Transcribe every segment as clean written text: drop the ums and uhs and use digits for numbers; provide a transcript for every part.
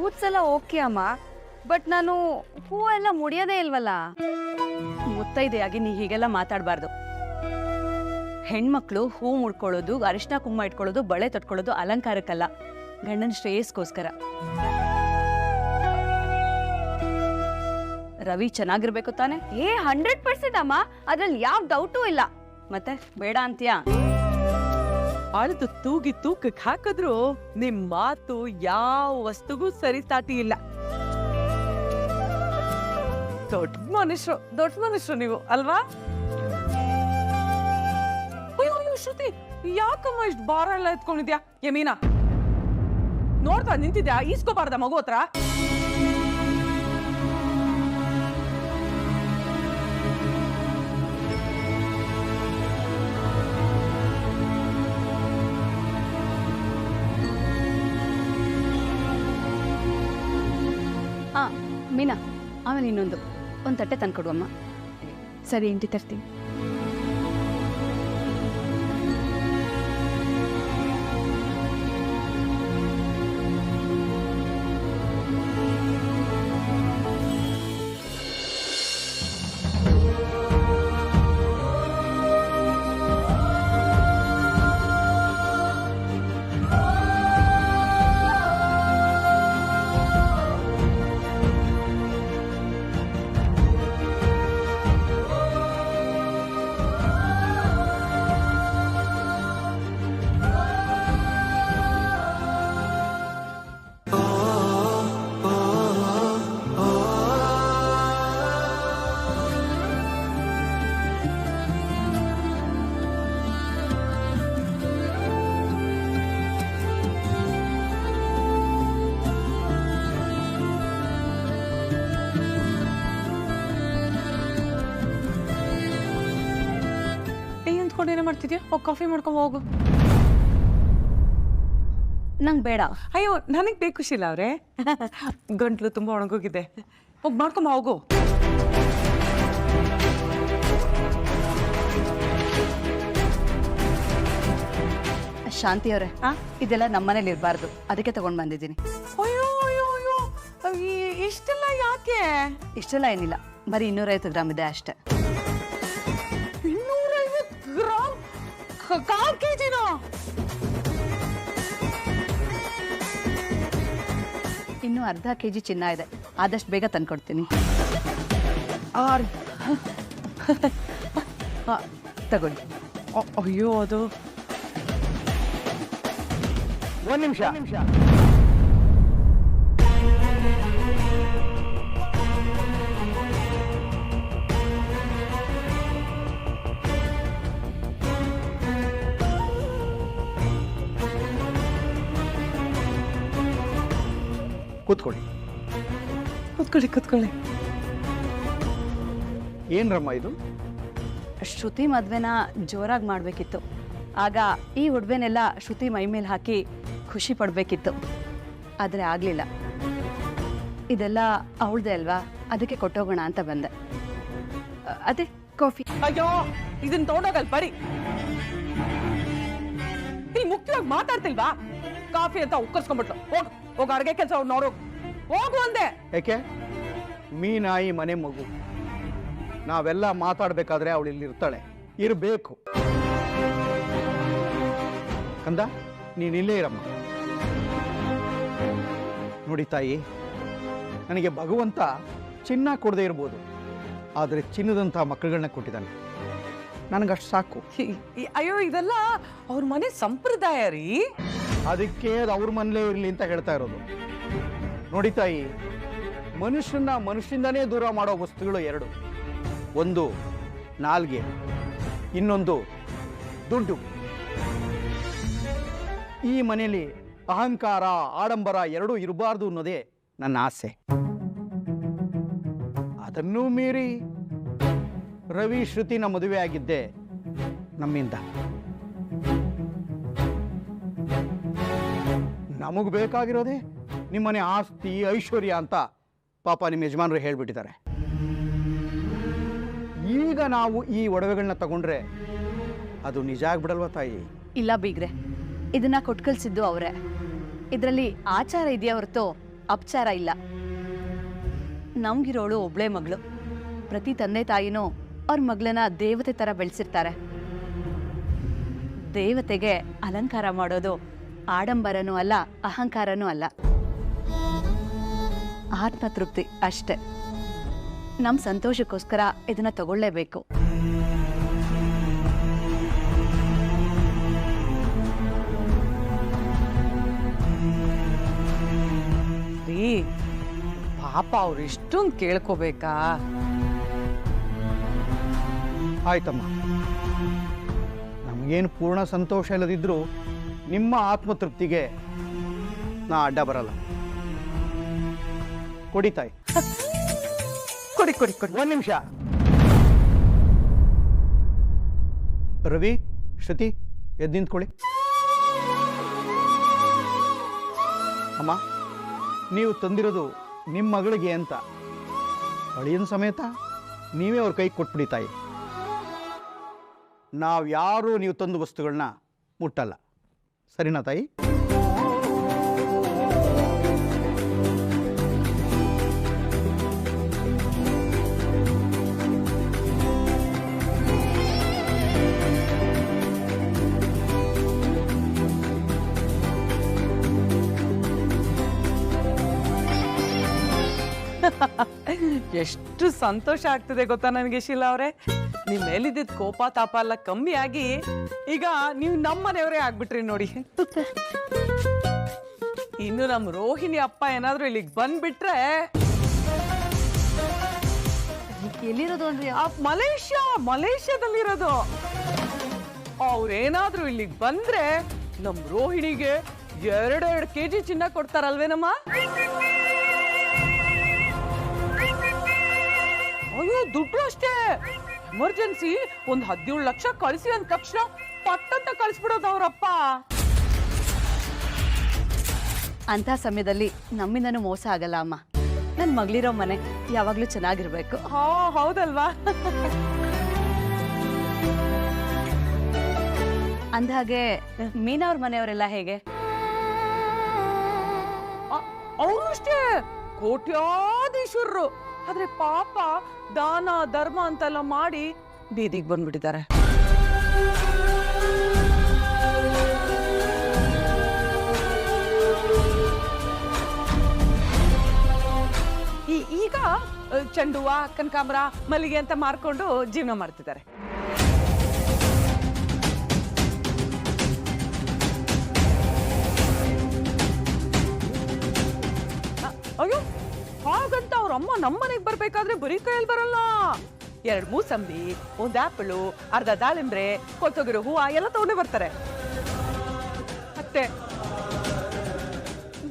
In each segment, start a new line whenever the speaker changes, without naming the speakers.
Fruits ಎಲ್ಲ okay ಅಮ್ಮ, but ನಾನು ಹೂವೆಲ್ಲ ಮುಡಿಯೋದೇ ಇಲ್ವಲ್ಲ.
ಮುತ್ತೈದೆಯಾಗಿ ನೀ ಹೀಗೆಲ್ಲ ಮಾತಾಡಬಾರ್ದು. ಹೆಣ್ಮಕ್ಳು ಹೂ ಮುಡ್ಕೊಳ್ಳೋದು, ಅರಿಶಿನ ಕುಂಕುಮ ಇಟ್ಕೊಳ್ಳೋದು, ಬಳೆ ತೊಟ್ಕೊಳ್ಳೋದು ಅಲಂಕಾರಕ್ಕಲ್ಲ, ಗಂಡನ ಶ್ರೇಯಸ್ಗೋಸ್ಕರ. ರವಿ ಚೆನ್ನಾಗಿರ್ಬೇಕು ತಾನೆ?
100% ಅಮ್ಮ, ಅದ್ರಲ್ಲಿ ಯಾವ ಡೌಟೂ ಇಲ್ಲ.
ಮತ್ತೆ ಬೇಡ ಅಂತೀಯಾ?
ಅಳ್ದು ತೂಗಿ ತೂಕಕ್ಕೆ ಹಾಕಿದ್ರು ನಿಮ್ ಮಾತು ಯಾವ ವಸ್ತುಗೂ ಸರಿಸಾಟಿ ಇಲ್ಲ. ದೊಡ್ಡ ಮನುಷ್ಯರು ನೀವು ಅಲ್ವಾ? ಅಯ್ಯೋ ಶ್ರುತಿ, ಯಾಕಮ್ಮ ಇಷ್ಟು ಭಾರ ಎಲ್ಲ ಎತ್ಕೊಂಡಿದ್ಯಾ? ಯಮೀನಾ ನೋಡ್ತಾ ನಿಂತಿದ್ಯಾ? ಈಸ್ಕೋಬಾರ್ದ ಮಗು ಹತ್ರ?
ಮೀನಾ, ಆಮೇಲೆ ಇನ್ನೊಂದು ತಟ್ಟೆ ತಂದ್ಕೊಡುವಮ್ಮ.
ಸರಿ ಇಂಟಿ ತರ್ತೀನಿ.
ಏನೇ ಮಾಡ್ತಿದ್ಯಾ? ಹೋಗಿ ಕಾಫಿ ಮಾಡ್ಕೊಂಡ್ ಹೋಗು.
ನಂಗೆ ಬೇಡ.
ಅಯ್ಯೋ ನನಗ್ ಬೇಕು ಶೀಲಾ ಅವ್ರೆ, ಗಂಟ್ಲು ತುಂಬಾ ಒಣಗೋಗಿದೆ. ಹೋಗಿ ಮಾಡ್ಕೊಂಬ ಹೋಗು.
ಶಾಂತಿ ಅವರೇ, ಇದೆಲ್ಲ ನಮ್ಮನೇಲಿ ಇರಬಾರ್ದು, ಅದಕ್ಕೆ ತಗೊಂಡ್ ಬಂದಿದ್ದೀನಿ.
ಅಯ್ಯೋ ಅಯ್ಯೋ ಅಯ್ಯೋ, ಇಷ್ಟೆಲ್ಲ ಯಾಕೆ?
ಇಷ್ಟೆಲ್ಲ ಏನಿಲ್ಲ, ಬರೀ 250 ಗ್ರಾಮ್ ಇದೆ ಅಷ್ಟೇ.
250 ಗ್ರಾಮ್? 1/4 kgನಾ?
ಇನ್ನು ಅರ್ಧ kg ಚಿನ್ನ ಇದೆ, ಆದಷ್ಟು ಬೇಗ ತಂದ್ಕೊಡ್ತೀನಿ. ತಗೊಳ್ಳಿ.
ಅಯ್ಯೋ ಅದು
ಒಂದು ನಿಮಿಷ. ಕೂತ್ಕೊಳ್ಳಿ.
ಕೂತ್ಕೊಳ್ಳಿ.
ಏನ್ರಮ್ಮ ಇದು?
ಶ್ರುತಿ ಮದ್ವೆನ ಜೋರಾಗಿ ಮಾಡ್ಬೇಕಿತ್ತು. ಆಗ ಈ ಉಡ್ವೆನೆಲ್ಲ ಶ್ರುತಿ ಮೈ ಮೇಲೆ ಹಾಕಿ ಖುಷಿ ಪಡ್ಬೇಕಿತ್ತು, ಆದರೆ ಆಗ್ಲಿಲ್ಲ. ಇದೆಲ್ಲ ಅವಳದೆ ಅಲ್ವಾ, ಅದಕ್ಕೆ ಕೊಟ್ಟೋಗೋಣ ಅಂತ ಬಂದೆ. ಅದೇ ಕಾಫಿ.
ಅಯ್ಯೋ ಇದನ್ನ ತಗೊಂಡೋಗಲ್ ಬರೀ. ನೀ ಮುಖ್ಯವಾಗಿ ಮಾತಾಡ್ತಿಲ್ವಾ? ಕಾಫಿ ಅಂತ ಉಕ್ಕರ್ಸ್ಕೊಂಡ್ಬಿಟ್ಲು. ಹೋಗ ಅಡ್ಗೆ ಕೆಲಸ ನೋಡು, ಹೋಗು ಅಂದೆ.
ಯಾಕೆ? ಮೀನಾಯಿ ಮನೆ ಮಗು, ನಾವೆಲ್ಲ ಮಾತಾಡ್ಬೇಕಾದ್ರೆ ಅವಳು ಇಲ್ಲಿ ಇರ್ತಾಳೆ, ಇರಬೇಕು. ಕಂದ, ನೀನ್ ಇಲ್ಲೇ ಇರಮ್ಮ. ನೋಡಿ ತಾಯಿ, ನನಗೆ ಭಗವಂತ ಚಿನ್ನ ಕೊಡದೇ ಇರ್ಬೋದು, ಆದರೆ ಚಿನ್ನದಂಥ ಮಕ್ಕಳುಗಳನ್ನ ಕೊಟ್ಟಿದ್ದಾನೆ. ನನಗಷ್ಟು ಸಾಕು.
ಅಯ್ಯೋ ಇದೆಲ್ಲ ಅವ್ರ ಮನೆ ಸಂಪ್ರದಾಯ ರೀ.
ಅದಕ್ಕೆ ಅದು ಅವ್ರ ಮನೇಲೇ ಇರಲಿ ಅಂತ ಹೇಳ್ತಾ ಇರೋದು. ನೋಡಿ ತಾಯಿ, ಮನುಷ್ಯನ ಮನುಷ್ಯರಿಂದನೇ ದೂರ ಮಾಡೋ ವಸ್ತುಗಳು ಎರಡು. ಒಂದು ನಾಲ್ಗೆ, ಇನ್ನೊಂದು ದುಡ್ಡು. ಈ ಮನೆಯಲ್ಲಿ ಅಹಂಕಾರ, ಆಡಂಬರ ಎರಡೂ ಇರಬಾರ್ದು ಅನ್ನೋದೇ ನನ್ನ ಆಸೆ. ಅದನ್ನೂ ಮೀರಿ ರವಿ ಶ್ರುತಿನ ಮದುವೆ ಆಗಿದ್ದೆ ನಮ್ಮಿಂದ. ನಮಗ್ ಬೇಕಾಗಿರೋದೇ ನಿಮ್ಮನೆ ಆಸ್ತಿ ಐಶ್ವರ್ಯ ಅಂತ ಪಾಪ ನಿಮ್ಮ ಯಜಮಾನರು ಹೇಳ್ಬಿಟ್ಟಿದ್ದಾರೆ. ಈಗ ನಾವು ಈ ಒಡವೆಗಳನ್ನ ತಗೊಂಡ್ರೆ ಅದು ನಿಜ ಆಗ್ಬಿಡಲ್ವಾ ತಾಯಿ?
ಇಲ್ಲ ಬೀಗ್ರೆ, ಇದನ್ನ ಕೊಟ್ಕಲ್ಸಿದ್ದು ಅವರೇ. ಇದರಲ್ಲಿ ಆಚಾರ ಇದೆಯಾ ಹೊರತು ಅಪಚಾರ ಇಲ್ಲ. ನಮ್ಗಿರೋಳು ಒಬ್ಳೇ ಮಗಳು. ಪ್ರತಿ ತಂದೆ ತಾಯಿನೂ ಅವ್ರ ಮಗಳನ್ನ ದೇವತೆ ಥರ ಬೆಳೆಸಿರ್ತಾರೆ. ದೇವತೆಗೆ ಅಲಂಕಾರ ಮಾಡೋದು ಆಡಂಬರನೂ ಅಲ್ಲ, ಅಹಂಕಾರನೂ ಅಲ್ಲ, ಆತ್ಮತೃಪ್ತಿ ಅಷ್ಟೆ. ನಮ್ಮ ಸಂತೋಷಕ್ಕೋಸ್ಕರ ಇದನ್ನ ತಗೊಳ್ಳೇಬೇಕು.
ರೀ ಪಾಪ ಅವ್ರು ಇಷ್ಟೊಂದು ಕೇಳ್ಕೋಬೇಕಾ?
ಆಯ್ತಮ್ಮ, ನಮಗೇನು ಪೂರ್ಣ ಸಂತೋಷ ಇಲ್ಲದಿದ್ರೂ ನಿಮ್ಮ ಆತ್ಮತೃಪ್ತಿಗೆ ನಾ ಅಡ್ಡ ಬರಲ್ಲ. ಕೊಡಿ ತಾಯಿ.
ಕೊಡಿ ಕೊಡಿ ಕೊಡಿ.
ಒಂದು ನಿಮಿಷ. ರವಿ, ಶ್ರುತಿ, ಎದ್ದು ನಿಂತ್ಕೊಳ್ಳಿ. ಅಮ್ಮ, ನೀವು ತಂದಿರೋದು ನಿಮ್ಮ ಮಗಳಿಗೆ ಅಂತ ಅಳಿಯನ ಸಮೇತ ನೀವೇ ಅವ್ರ ಕೈ ಕೊಟ್ಬಿಡಿ ತಾಯಿ. ನಾವು ಯಾರೂ ನೀವು ತಂದು ವಸ್ತುಗಳನ್ನ ಮುಟ್ಟಲ್ಲ, ಸರಿನಾ ತಾಯಿ?
ಎಷ್ಟು ಸಂತೋಷ ಆಗ್ತಿದೆ ಗೊತ್ತಾ ನನಗೆ ಶೀಲಾ ಅವರೇ. ನಿಮ್ ಮೇಲಿದ್ದ ಕೋಪ ತಾಪ ಎಲ್ಲ ಕಮ್ಮಿ ಆಗಿ ಈಗ ನೀವು ನಮ್ಮನೆಯವರೇ ಆಗ್ಬಿಟ್ರಿ ನೋಡಿ. ಇನ್ನು ನಮ್ಮ ರೋಹಿಣಿ ಅಪ್ಪ ಏನಾದ್ರು ಇಲ್ಲಿಗೆ ಬಂದ್ಬಿಟ್ರೆ,
ಎಲ್ಲಿರೋದು ಅಂದ್ರೆ
ಮಲೇಷ್ಯಾದಲ್ಲಿರೋದು. ಅವ್ರೇನಾದ್ರೂ ಇಲ್ಲಿಗೆ ಬಂದ್ರೆ ನಮ್ ರೋಹಿಣಿಗೆ 2 kg ಚಿನ್ನ ಕೊಡ್ತಾರಲ್ವೇನಮ್ಮ? ಅಯ್ಯೋ, ದುಡ್ಡು ಅಷ್ಟೇ. ಎಮರ್ಜೆನ್ಸಿ 17 ಲಕ್ಷ ಕಳಿಸಿ ಅಂದ ತಕ್ಷಣ ಪಟ್ಟಂತ ಕಳಿಸ್ಬಿಡೋದು ಅವ್ರಪ್ಪ.
ಅಂತ ಸಮಯದಲ್ಲಿ ನಮ್ಮಿಂದನೂ ಮೋಸ ಆಗಲ್ಲ ಅಮ್ಮ. ನನ್ನ ಮಗಳಿರೋ ಮನೆ ಯಾವಾಗ್ಲೂ ಚೆನ್ನಾಗಿರ್ಬೇಕು.
ಹಾ, ಹೌದಲ್ವಾ?
ಅಂದಹಾಗೆ ಮೀನಾ ಅವ್ರ ಮನೆಯವರೆಲ್ಲ ಹೇಗೆ?
ಅವರು ಅಷ್ಟೇ ಕೋಟ್ಯಾಧೀಶ್ವರರು. ಆದ್ರೆ ಪಾಪ ದಾನ ಧರ್ಮ ಅಂತೆಲ್ಲ ಮಾಡಿ ಬೀದಿಗೆ ಬಂದ್ಬಿಟ್ಟಿದ್ದಾರೆ. ಈಗ ಚೆಂಡುವ, ಕನಕಾಂಬರ, ಮಲ್ಲಿಗೆ ಅಂತ ಮಾರ್ಕೊಂಡು ಜೀವನ ಮಾಡ್ತಿದ್ದಾರೆ. ಅಯ್ಯೋ, ಹಾಗಂತ ಅವ್ರ ಅಮ್ಮ ನಮ್ಮನೆಗೆ ಬರ್ಬೇಕಾದ್ರೆ ಬರೀ ಕೈಯಲ್ಲಿ ಬರಲ್ಲ. 2 ಮೂಸಂಬಿ, 1 ಆಪಲು, ಅರ್ಧ ದಾಳಿಂಬ್ರೆ, ಕೊತ್ತೋಗಿರೋ ಹೂವು ಎಲ್ಲ ತಗೊಂಡೇ ಬರ್ತಾರೆ. ಮತ್ತೆ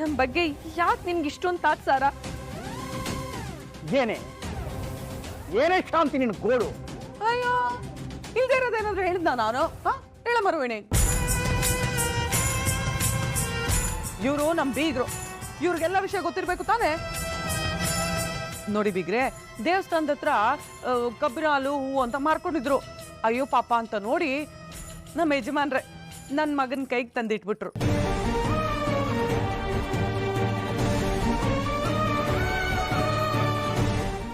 ನಮ್ ಬಗ್ಗೆ ಯಾಕೆ ನಿಮ್ಗೆ ಇಷ್ಟೊಂದು ತಾತ್ಸಾರ?
ಏನೇ ಶಾಂತಿ ನಿನ್ನ ಗೋಡು?
ಅಯ್ಯೋ, ಇಲ್ದೇ ಇರೋದೇನಾದ್ರು ಹೇಳಿದ್ನ ನಾನು? ಹೇಳ ಮರುವೇಣಿ. ಇವರು ನಮ್ ಬೀಗ್ರು, ಇವ್ರಿಗೆಲ್ಲ ವಿಷಯ ಗೊತ್ತಿರ್ಬೇಕು ತಾನೆ. ನೋಡಿ ಬೀಗ್ರೆ, ದೇವಸ್ಥಾನದ ಹತ್ರ ಕಬ್ಬಿನ ಹಾಲು ಹೂವು ಅಂತ ಮಾರ್ಕೊಂಡಿದ್ರು. ಅಯ್ಯೋ ಪಾಪ ಅಂತ ನೋಡಿ ನಮ್ಮ ಯಜಮಾನ್ರೆ ನನ್ನ ಮಗನ ಕೈಗೆ ತಂದಿಟ್ಬಿಟ್ರು.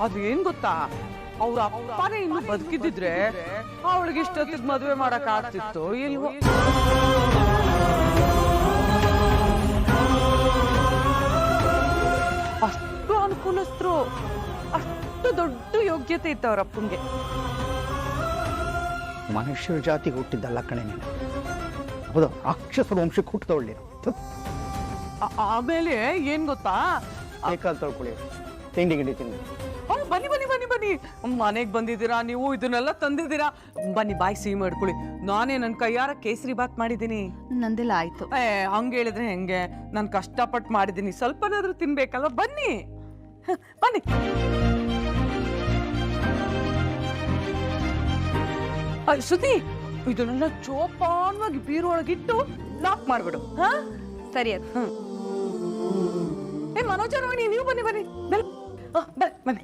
ಅದು ಏನ್ ಗೊತ್ತಾ, ಅವ್ರ ಅಪ್ಪನೇ ಇನ್ನು ಬದುಕಿದ್ರೆ ಅವಳಿಗೆ ಇಷ್ಟೊತ್ತಿಗೆ ಮದುವೆ ಮಾಡಕ್ ಆಗ್ತಿತ್ತು ಇಲ್ವೋ. ಅಷ್ಟು ಅನುಕೂಲಸ್ಥರು, ಅಷ್ಟು ದೊಡ್ಡ ಯೋಗ್ಯತೆ ಇತ್ತು ಅವ್ರ ಅಪ್ಪಂಗೆ.
ಮನುಷ್ಯರ ಜಾತಿಗೆ ಹುಟ್ಟಿದ್ದಲ್ಲ ಕಣೆ ನೀನು. ಹೌದು, ರಾಕ್ಷಸರ ವಂಶಕ್ಕೆ ಹುಟ್ಟಿದವಳ್ಳಿ.
ಆಮೇಲೆ ಏನ್ ಗೊತ್ತಾ,
ಕೈಕಾಲು ತೊಳ್ಕೊಳ್ಳಿ, ತಿಂಡಿ ಗಿಂಡಿ ತಿಂಡಿ.
ಬನ್ನಿ ಬನ್ನಿ ಬನ್ನಿ ಬನ್ನಿ, ಮನೆಗೆ ಬಂದಿದ್ದೀರಾ ನೀವು, ಇದನ್ನೆಲ್ಲ ತಂದಿದ್ದೀರಾ. ಬನ್ನಿ, ಬಾಯಿ ಸಿಹಿ ಮಾಡ್ಕೊಳ್ಳಿ. ನಾನೇ ನನ್ನ ಕೈಯಾರ ಕೇಸರಿ ಬಾತ್ ಮಾಡಿದ್ದೀನಿ.
ನಂದೆಲ್ಲ ಆಯ್ತು.
ಹಂಗೆ ಹೇಳಿದ್ರೆ ಹೆಂಗೆ? ನಾನು ಕಷ್ಟಪಟ್ಟು ಮಾಡಿದ್ದೀನಿ, ಸ್ವಲ್ಪನಾದ್ರೂ ತಿನ್ಬೇಕಲ್ವ? ಬನ್ನಿ ಬನ್ನಿ. ಶ್ರುತಿ, ಇದನ್ನೆಲ್ಲ ಚೋಪಾನವಾಗಿ ಬೀರೊಳಗಿಟ್ಟು ಲಾಕ್ ಮಾಡ್ಬಿಡು. ಹಾ,
ಸರಿ ಅದು.
ಮನೋಜ, ರೋಹಿಣಿ, ನೀವು ಬನ್ನಿ ಬನ್ನಿ ಬನ್ನಿ.